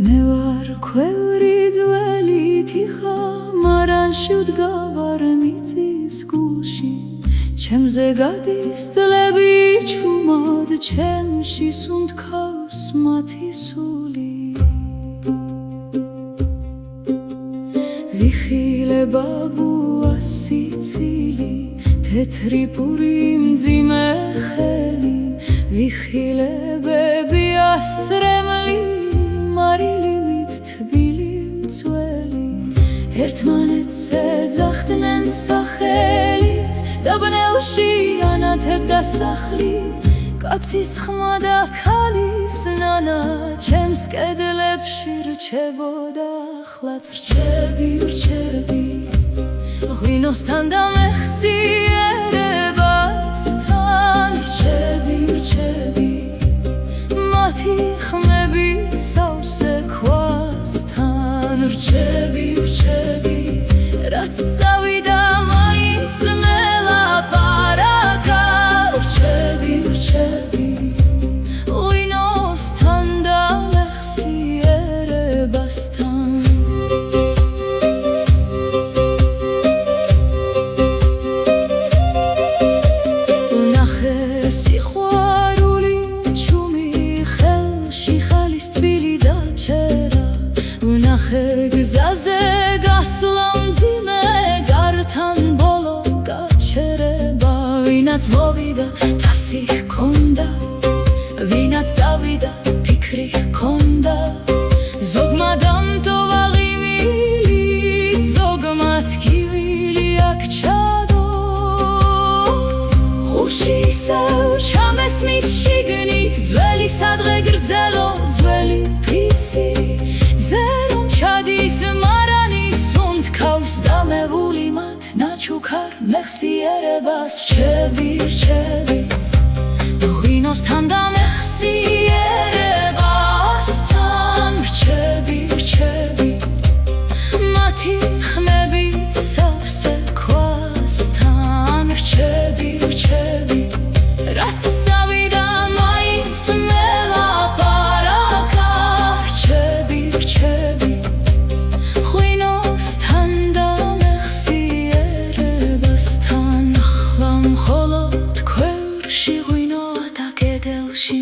მე ვარ ქვევრი ძველი თიხა, მარანში ვდგავარ მიწის გულში, ჩემზე გადის წლები ჩუმად, ჩემში სუნთქავს მათი სული. ვიხილება ბუას სიცილი, თეთრი პური მძიმე ხელი, ვიხილებები ასწრემლი, მარილივით თბილი მწველი, ერთმანეთს ეძახდნენ სახელით და ბნელში ანათებდა სახლი, კაცის ხმა და ქალის ნანა, ჩემს კედლებში რჩებოდა ახლაც. რჩები, რჩები, ღვინოსთან და მეხსიერებასთან, რჩები, რჩები, მათი ხმები სავსე ქვასთან. რჩები, რჩები, რაც წავიდა მაინც მელაპარაკა. რჩები, რჩები, ღვინოსთან და მეხსიერებასთან. ვნახე სიყვარული ჩუმი ხელში, ხელის თბილი დაჩერა, ვნახე გზაზე გასვლა მძიმე, გართან ბოლო გაჩერება. ვინაც მოვიდა თასი ჰქონდა, ვინაც წავიდა ფიქრი ჰქონდა, ზოგმა დამტოვა ღიმილი, ზოგმა თქივილი აქ ჩადო. ხურში ისევ ჩამესმის შიგნით ძველი სადღე გრძელო, ძველი ფიცი, ზერომ ჩადის მარანი, სუნთქავს დამებული მათ ნაჩუქარ მეხსიერებას. რჩები, რჩები, ღვინოსთან და მეხსიერებასთან. რჩები, რჩები, მათი ხმებით სავსე ქვასთან. რჩები, რჩები, რაც წავიდა მაინც მელაპარაკა. რჩები, რჩები, ღვინოსთან და მეხსიერებასთან. ახლა მხოლოდ ქვევრში ღვინოა და კედელში